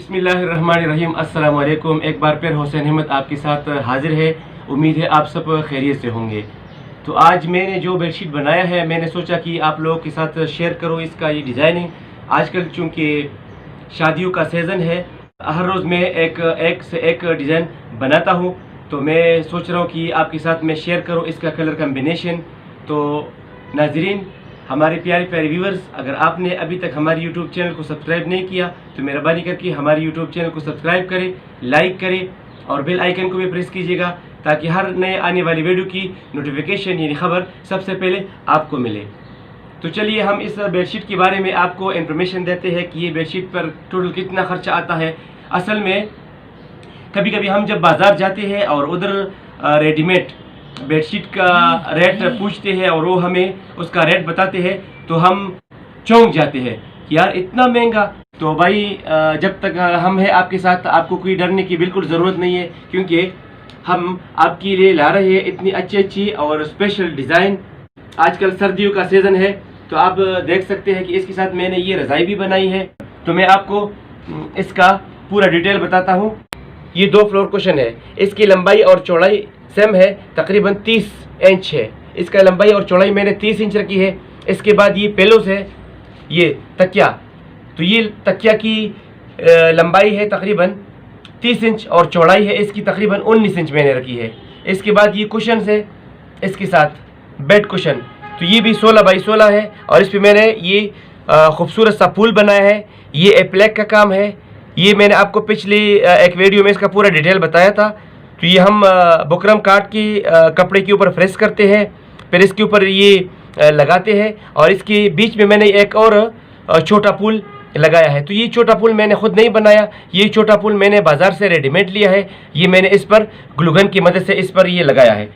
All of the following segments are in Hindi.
बिस्मिल्लाहिर्रहमानिर्रहीम। अस्सलाम वालेकुम। एक बार फिर हुसैन अहमद आपके साथ हाजिर है। उम्मीद है आप सब खैरियत से होंगे। तो आज मैंने जो बेडशीट बनाया है, मैंने सोचा कि आप लोगों के साथ शेयर करो इसका ये डिज़ाइनिंग। आजकल चूँकि शादियों का सीज़न है, हर रोज़ मैं एक से एक डिज़ाइन बनाता हूँ, तो मैं सोच रहा हूँ कि आपके साथ मैं शेयर करूँ इसका कलर कम्बिनेशन। तो नाज़रीन, हमारे प्यारे प्यारे व्यूवर्स, अगर आपने अभी तक हमारे यूट्यूब चैनल को सब्सक्राइब नहीं किया तो मेहरबानी करके हमारे यूट्यूब चैनल को सब्सक्राइब करें, लाइक करें और बेल आइकन को भी प्रेस कीजिएगा ताकि हर नए आने वाली वीडियो की नोटिफिकेशन यानी खबर सबसे पहले आपको मिले। तो चलिए हम इस बेडशीट के बारे में आपको इन्फॉर्मेशन देते हैं कि ये बेडशीट पर टोटल कितना खर्चा आता है। असल में कभी कभी हम जब बाज़ार जाते हैं और उधर रेडीमेड बेडशीट का रेट पूछते हैं और वो हमें उसका रेट बताते हैं तो हम चौंक जाते हैं कि यार इतना महंगा। तो भाई जब तक हम हैं आपके साथ, आपको कोई डरने की बिल्कुल ज़रूरत नहीं है, क्योंकि हम आपके लिए ला रहे हैं इतनी अच्छी अच्छी और स्पेशल डिज़ाइन। आजकल सर्दियों का सीज़न है तो आप देख सकते हैं कि इसके साथ मैंने ये रज़ाई भी बनाई है। तो मैं आपको इसका पूरा डिटेल बताता हूँ। ये 2 फ्लोर कुशन है, इसकी लंबाई और चौड़ाई सेम है, तकरीबन 30 इंच है। इसका लंबाई और चौड़ाई मैंने 30 इंच रखी है। इसके बाद ये पिलोस है, ये तकिया, तो ये तकिया की लंबाई है तकरीबन 30 इंच और चौड़ाई है इसकी तकरीबन 19 इंच मैंने रखी है। इसके बाद ये कुशन है, इसके साथ बेड कुशन, तो ये भी 16 बाई 16 है और इस पर मैंने ये खूबसूरत सा फूल बनाया है। ये एप्लैक का काम है। ये मैंने आपको पिछली एक वीडियो में इसका पूरा डिटेल बताया था। तो ये हम बुकरम काट के कपड़े के ऊपर फ्रेश करते हैं, फिर इसके ऊपर ये लगाते हैं और इसके बीच में मैंने एक और छोटा पुल लगाया है। तो ये छोटा पुल मैंने खुद नहीं बनाया, ये छोटा पुल मैंने बाज़ार से रेडीमेड लिया है। ये मैंने इस पर ग्लूगन की मदद से इस पर ये लगाया है।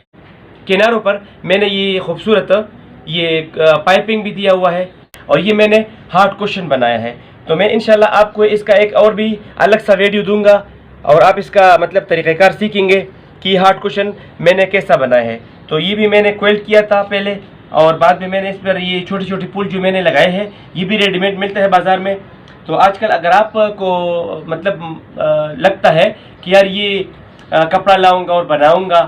किनारों पर मैंने ये खूबसूरत ये पाइपिंग भी दिया हुआ है और ये मैंने हार्ड कुशन बनाया है। तो मैं इंशाल्लाह आपको इसका एक और भी अलग सा वीडियो दूंगा और आप इसका मतलब तरीक़ाकार सीखेंगे कि हार्ड कुशन मैंने कैसा बनाया है। तो ये भी मैंने क्वेल्ट किया था पहले और बाद में मैंने इस पर ये छोटे छोटे पुल जो मैंने लगाए हैं ये भी रेडीमेड मिलता है बाज़ार में। तो आजकल अगर आपको मतलब लगता है कि यार ये कपड़ा लाऊंगा और बनाऊंगा,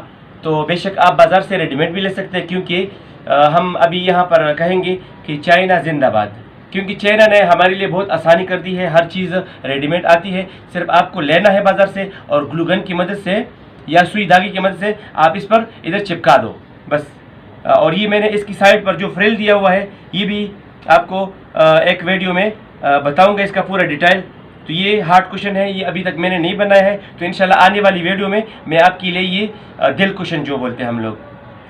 तो बेशक आप बाज़ार से रेडीमेड भी ले सकते हैं, क्योंकि हम अभी यहाँ पर कहेंगे कि चाइना जिंदाबाद, क्योंकि चाइना ने हमारे लिए बहुत आसानी कर दी है। हर चीज़ रेडीमेड आती है, सिर्फ आपको लेना है बाज़ार से और ग्लूगन की मदद से या सुई धागे की मदद से आप इस पर इधर चिपका दो बस। और ये मैंने इसकी साइड पर जो फ्रिल दिया हुआ है ये भी आपको एक वीडियो में बताऊंगा इसका पूरा डिटेल। तो ये हार्ड कुशन है, ये अभी तक मैंने नहीं बनाया है, तो इंशाल्लाह आने वाली वीडियो में मैं आपके लिए ये दिल कुशन जो बोलते हैं हम लोग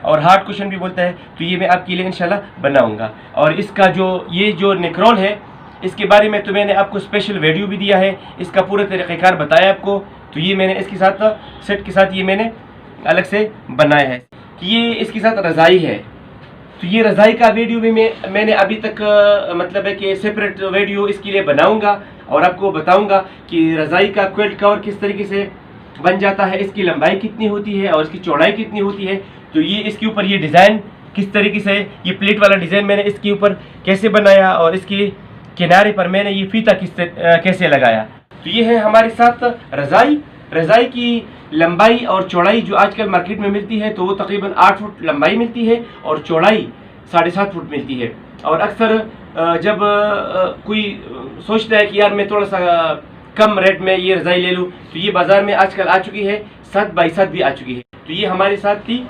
और हार्ड कुशन भी बोलता है, तो ये मैं आपके लिए इंशाल्लाह बनाऊंगा। और इसका ये जो निकरोल है इसके बारे में तो मैंने आपको स्पेशल वीडियो भी दिया है, इसका पूरा तरीक़ाकार बताया आपको। तो ये मैंने इसके साथ सेट के साथ ये मैंने अलग से बनाया है कि ये इसके साथ रज़ाई है। तो ये रज़ाई का वीडियो भी मैंने अभी तक मतलब है कि सेपरेट वीडियो इसके लिए बनाऊंगा और आपको बताऊंगा कि रज़ाई का क्विल्ट कवर किस तरीके से बन जाता है, इसकी लंबाई कितनी होती है और इसकी चौड़ाई कितनी होती है। तो ये इसके ऊपर ये डिज़ाइन किस तरीके से, ये प्लेट वाला डिज़ाइन मैंने इसके ऊपर कैसे बनाया और इसके किनारे पर मैंने ये फीता कैसे लगाया। तो ये है हमारे साथ रज़ाई की लंबाई और चौड़ाई जो आजकल मार्केट में मिलती है, तो वो तकरीबन 8 फुट लंबाई मिलती है और चौड़ाई 7.5 फुट मिलती है। और अक्सर जब कोई सोचता है कि यार मैं थोड़ा सा कम रेट में ये रज़ाई ले लूँ, तो ये बाज़ार में आजकल आ चुकी है, 7 बाई 7 भी आ चुकी है। तो ये हमारे साथ थी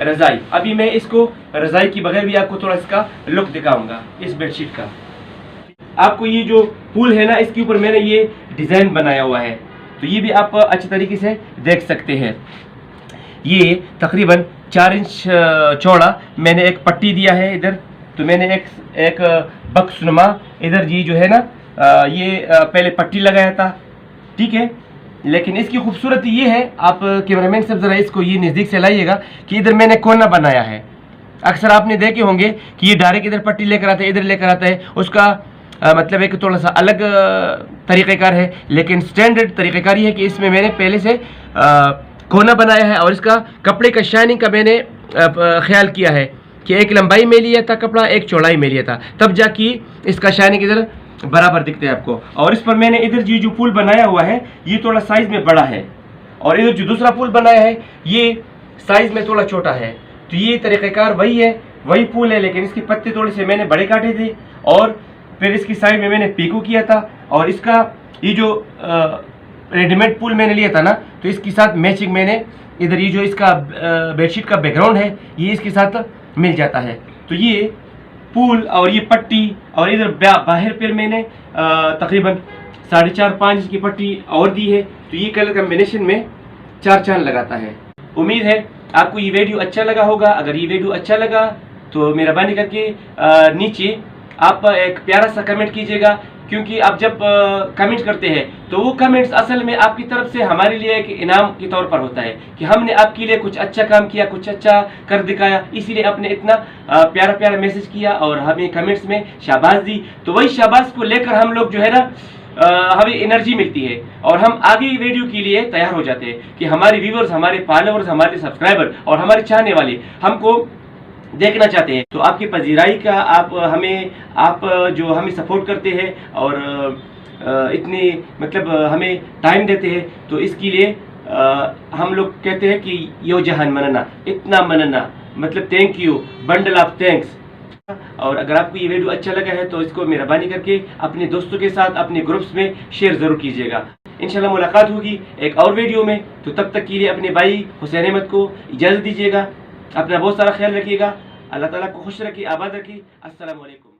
रज़ाई। अभी मैं इसको रज़ाई की बगैर भी आपको थोड़ा इसका लुक दिखाऊंगा इस बेडशीट का। आपको ये जो पुल है ना, इसके ऊपर मैंने ये डिज़ाइन बनाया हुआ है, तो ये भी आप अच्छे तरीके से देख सकते हैं। ये तकरीबन 4 इंच चौड़ा मैंने एक पट्टी दिया है इधर। तो मैंने एक बक्सनुमा इधर ये जो है ना ये पहले पट्टी लगाया था, ठीक है। लेकिन इसकी खूबसूरती ये है, आप कैमरामैन साहब ज़रा इसको ये नज़दीक से लाइएगा, कि इधर मैंने कोना बनाया है। अक्सर आपने देखे होंगे कि ये डायरेक्ट इधर पट्टी लेकर आता है, इधर लेकर आता है, उसका मतलब एक थोड़ा सा अलग तरीक़ेकार है। लेकिन स्टैंडर्ड तरीक़ेकार ये है कि इसमें मैंने पहले से कोना बनाया है और इसका कपड़े का शाइनिंग का मैंने ख्याल किया है कि एक लंबाई में लिया था कपड़ा, एक चौड़ाई में लिया था, तब जाके इसका शाइनिंग इधर बराबर दिखते हैं आपको। और इस पर मैंने इधर जो पुल बनाया हुआ है ये थोड़ा साइज में बड़ा है, और इधर जो दूसरा पुल बनाया है ये साइज में थोड़ा छोटा है। तो ये तरीक़ेकार वही है, वही पुल है, लेकिन इसके पत्ते थोड़े से मैंने बड़े काटे थे और फिर इसकी साइड में मैंने पीको किया था। और इसका ये जो रेडीमेड पुल मैंने लिया था ना, तो इसके साथ मैचिंग मैंने इधर ये जो इसका बेडशीट का बैकग्राउंड है ये इसके साथ मिल जाता है। तो ये पुल और ये पट्टी और इधर बाहर पर मैंने तकरीबन 4.5-5 की पट्टी और दी है। तो ये कलर कम्बिनेशन में 4 चांद लगाता है। उम्मीद है आपको ये वीडियो अच्छा लगा होगा। अगर ये वीडियो अच्छा लगा तो मेहरबानी करके नीचे आप एक प्यारा सा कमेंट कीजिएगा, क्योंकि आप जब कमेंट करते हैं तो वो कमेंट्स असल में आपकी तरफ से हमारे लिए एक इनाम के तौर पर होता है कि हमने आपके लिए कुछ अच्छा काम किया, कुछ अच्छा कर दिखाया, इसीलिए आपने इतना प्यारा प्यारा मैसेज किया और हमें कमेंट्स में शाबाश दी। तो वही शाबाश को लेकर हम लोग जो है ना हमें एनर्जी मिलती है और हम आगे वीडियो के लिए तैयार हो जाते हैं कि हमारे व्यूवर्स, हमारे फॉलोअर्स, हमारे सब्सक्राइबर और हमारे चाहने वाले हमको देखना चाहते हैं। तो आपकी पजीराई का आप जो हमें सपोर्ट करते हैं और इतनी मतलब हमें टाइम देते हैं, तो इसके लिए हम लोग कहते हैं कि यो जहान मनना, इतना मनना, मतलब thank you, bundle of thanks. और अगर आपको ये वीडियो अच्छा लगा है तो इसको मेहरबानी करके अपने दोस्तों के साथ अपने ग्रुप्स में शेयर ज़रूर कीजिएगा। इंशाल्लाह मुलाकात होगी एक और वीडियो में। तो तब तक के लिए अपने भाई हुसैन अहमद को इजाज़त दीजिएगा। अपना बहुत सारा ख्याल रखिएगा। अल्लाह ताला को खुश रखिए, आबाद रखिए। अस्सलामु अलैकुम।